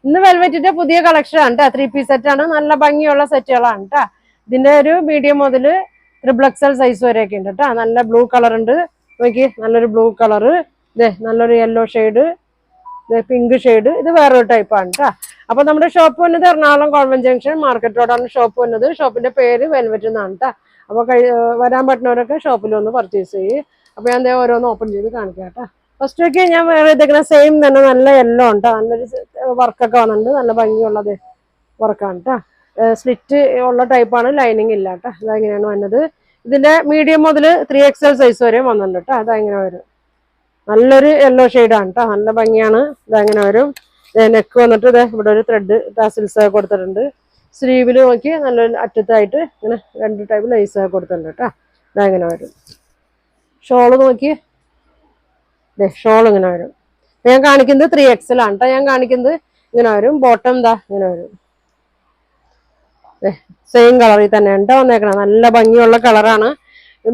ഇന്ന് വെൽവെറ്റിന്റെ പുതിയ കളക്ഷൻ ആണ് കേട്ടോ. 3 പീസ് സെറ്റ് ആണ്. നല്ല ഭംഗിയുള്ള സെറ്റുകളാണ് കേട്ടോ. ഇതിന്റെ ഒരു മീഡിയം മുതൽ XXL സൈസ് വരെയൊക്കെ ഉണ്ട് കേട്ടോ. നല്ല ബ്ലൂ കളർ ഉണ്ട്. നോക്കി, നല്ലൊരു ബ്ലൂ കളർ. ഇതേ നല്ലൊരു യെല്ലോ ഷെയ്ഡ്, പിങ്ക് ഷെയ്ഡ്. ഇത് വേറൊരു ടൈപ്പാണ് കേട്ടോ. അപ്പൊ നമ്മുടെ ഷോപ്പ് വന്നത് എറണാകുളം കോൺവെന്റ് ജംഗ്ഷൻ മാർക്കറ്റ് റോഡാണ് ഷോപ്പ് വന്നത്. ഷോപ്പിന്റെ പേര് വെൽവെറ്റ് എന്നാണ് കേട്ടോ. അപ്പൊ വരാൻ പറ്റുന്നവരൊക്കെ ഷോപ്പിൽ ഒന്ന് പർച്ചേസ് ചെയ്യും. അപ്പൊ ഞാൻ ഓരോന്ന് ഓപ്പൺ ചെയ്ത് കാണിക്കാം കേട്ടോ. ഫസ്റ്റ് ഒക്കെ ഞാൻ വേറെ ഇതൊക്കെ സെയിം തന്നെ നല്ല യെല്ലോ ഉണ്ട്. നല്ലൊരു വർക്കൊക്കെ വന്നിട്ടുണ്ട്. നല്ല ഭംഗിയുള്ളത് വർക്കാണ് കേട്ടോ. സ്ലിറ്റ് ഉള്ള ടൈപ്പാണ്, ലൈനിങ് ഇല്ല കേട്ടോ. ഇതെങ്ങനെയാണ് വന്നത്. ഇതിന്റെ മീഡിയം മുതൽ 3XL സൈസ് വരെ വന്നിട്ടുണ്ട് കേട്ടോ. അതങ്ങനെ വരും. നല്ലൊരു യെല്ലോ ഷെയ്ഡാണ് കേട്ടോ. നല്ല ഭംഗിയാണ്. ഇതങ്ങനെ വരും. നെക്ക് വന്നിട്ട് ഇവിടെ ഒരു ത്രെഡ് ടാസിൽസ് കൊടുത്തിട്ടുണ്ട്. സ്ലീവിൽ നോക്കി നല്ലൊരു അറ്റത്തായിട്ട് ഇങ്ങനെ 2 ടൈപ്പ് ലൈസ് കൊടുത്തിട്ടുണ്ട് കേട്ടോ. ഇതങ്ങനെ വരും. ഷോള് നോക്കി, ഷോൾ ഇങ്ങനെ വരും. ഞാൻ കാണിക്കുന്നത് 3XL ആണ് കേട്ടോ. ഞാൻ കാണിക്കുന്നത് ഇങ്ങനെ വരും. ബോട്ടം ഇതാ ഇങ്ങനെ വരും. സെയിം കളറിൽ തന്നെ ഉണ്ടോ വന്നേക്കണം. നല്ല ഭംഗിയുള്ള കളറാണ്.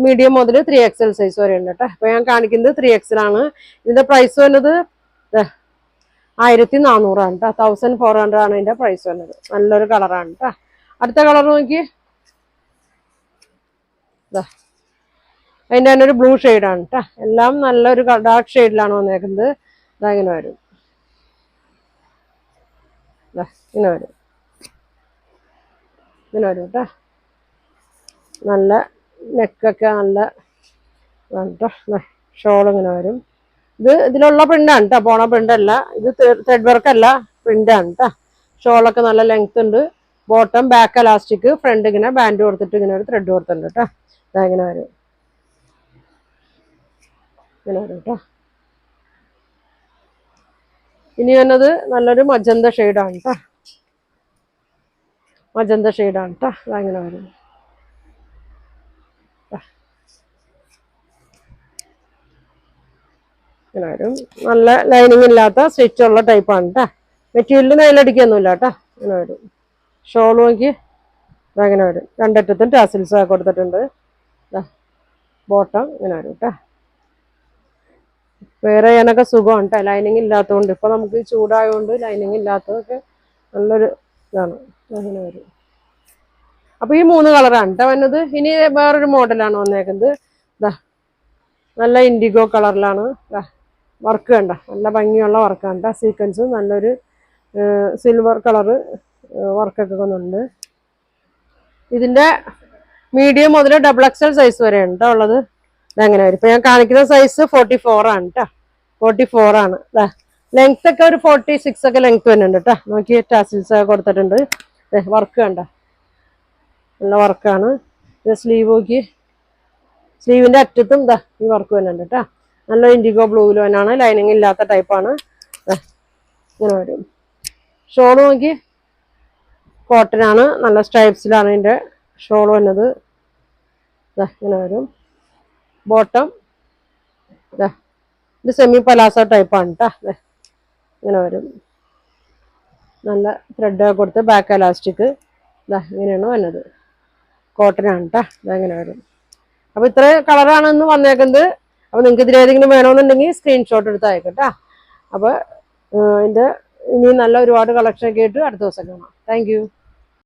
മീഡിയം മുതൽ 3XL സൈസ് വരെ ഉണ്ട് കേട്ടോ. അപ്പൊ ഞാൻ കാണിക്കുന്നത് 3XL ആണ്. ഇതിന്റെ പ്രൈസ് വന്നത് 1400 ആണ് കേട്ടോ. 1400 ആണ് ഇതിന്റെ പ്രൈസ് വന്നത്. നല്ലൊരു കളറാണ് കേട്ടോ. അടുത്ത കളർ നോക്കി, അതിന്റെ തന്നെ ഒരു ബ്ലൂ ഷെയ്ഡാണ് കേട്ടോ. എല്ലാം നല്ലൊരു ഡാർക്ക് ഷെയ്ഡിലാണ് വന്നേക്കുന്നത്. ഇതങ്ങനെ വരും. ഇങ്ങനെ വരും. ഇങ്ങനെ വരും കേട്ടോ. നല്ല നെക്കൊക്കെ നല്ല കേട്ടോ. ഷോൾ ഇങ്ങനെ വരും. ഇതിലുള്ള പ്രിന്റാണ് കേട്ടോ. പോണ പ്രിന്റല്ല ഇത്. ത്രെഡ് വർക്ക് അല്ല, പ്രിന്റാണ് കേട്ടോ. ഷോളൊക്കെ നല്ല ലെങ്ത് ഉണ്ട്. ബോട്ടം ബാക്ക് എലാസ്റ്റിക്, ഫ്രണ്ട് ഇങ്ങനെ ബാൻഡ് കൊടുത്തിട്ട് ഇങ്ങനെ ഒരു ത്രെഡ് കൊടുത്തിട്ടുണ്ട് കേട്ടോ. ഇങ്ങനെ വരും. ഇങ്ങനെ വരും കേട്ടോ. ഇനി വന്നത് നല്ലൊരു മജന്ത ഷെയ്ഡാണ് കേട്ടോ. മജന്ത ഷെയ്ഡാണ് കേട്ടോ. അതങ്ങനെ വരും. ഇങ്ങനെ വരും. നല്ല ലൈനിങ് ഇല്ലാത്ത സ്റ്റിച്ച് ഉള്ള ടൈപ്പാണ് കേട്ടോ. മെറ്റീരിയൽ നെയിലടിക്കൊന്നുമില്ല കേട്ടോ. ഇങ്ങനെ വരും. ഷോൾ നോക്കി അതങ്ങനെ വരും. രണ്ടറ്റത്തും ടാസിൽസ് കൊടുത്തിട്ടുണ്ട്. ബോട്ടം ഇങ്ങനെ വരും കേട്ടോ. വേറെ ചെയ്യാനൊക്കെ സുഖമാണ് കേട്ടോ. ലൈനിങ് ഇല്ലാത്തതുകൊണ്ട്. ഇപ്പൊ നമുക്ക് ചൂടായതുകൊണ്ട് ലൈനിങ് ഇല്ലാത്തതൊക്കെ നല്ലൊരു ഇതാണ്. അങ്ങനെ വരും. അപ്പൊ ഈ 3 കളറാണ് കേട്ടോ വന്നത്. ഇനി വേറൊരു മോഡലാണ് വന്നേക്കുന്നത്. നല്ല ഇൻഡിഗോ കളറിലാണ് വർക്ക് കണ്ട. നല്ല ഭംഗിയുള്ള വർക്കാണ് കേട്ടോ. സീക്വൻസ് നല്ലൊരു സിൽവർ കളറ് വർക്കൊക്കെ വന്നിട്ടുണ്ട്. ഇതിന്റെ മീഡിയം മുതൽ XXL സൈസ് വരെ ഉണ്ട് ഉള്ളത്. ഇതങ്ങനെ വരും. ഇപ്പൊ ഞാൻ കാണിക്കുന്ന സൈസ് 44 ആണ് കേട്ടോ. 44 ആണ്. ലെങ്ത് ഒക്കെ ഒരു 46 ഒക്കെ ലെങ്ത് വരുന്നുണ്ട് കേട്ടോ. നോക്കി, ടാസിൽസ് ഒക്കെ കൊടുത്തിട്ടുണ്ട്. വർക്ക് കണ്ട, നല്ല വർക്കാണ്. സ്ലീവ് നോക്കി, സ്ലീവിന്റെ അറ്റത്തും ഈ വർക്ക് വരുന്നുണ്ട് കേട്ടോ. നല്ല ഇൻഡിഗോ ബ്ലൂവിൽ തന്നെയാണ്. ലൈനിങ് ഇല്ലാത്ത ടൈപ്പാണ്. ഇങ്ങനെ വരും. ഷോൾ നോക്കി, കോട്ടൺ ആണ്. നല്ല സ്ട്രൈപ്സിലാണ് ഇതിന്റെ ഷോൾ വന്നത്. ഇങ്ങനെ വരും. ബോട്ടം ഇത് സെമി പലാസോ ടൈപ്പാണ് കേട്ടോ. ഇങ്ങനെ വരും. നല്ല ത്രെഡ് കൊടുത്ത് ബാക്ക് എലാസ്റ്റിക് ഇങ്ങനെയാണ് വന്നത്. കോട്ടൺ ആണ് കേട്ടോ. ഇതങ്ങനെ വരും. അപ്പൊ ഇത്ര കളറാണ് ഇന്ന് വന്നേക്കുന്നത്. അപ്പൊ നിങ്ങൾക്ക് ഇതിലേതെങ്കിലും വേണമെന്നുണ്ടെങ്കിൽ സ്ക്രീൻഷോട്ട് എടുത്ത് അയക്കട്ടോ. അപ്പൊ ഇതിന്റെ ഇനി നല്ല ഒരുപാട് കളക്ഷൻ ഒക്കെ ആയിട്ട് അടുത്ത ദിവസം കാണാം. Thank you.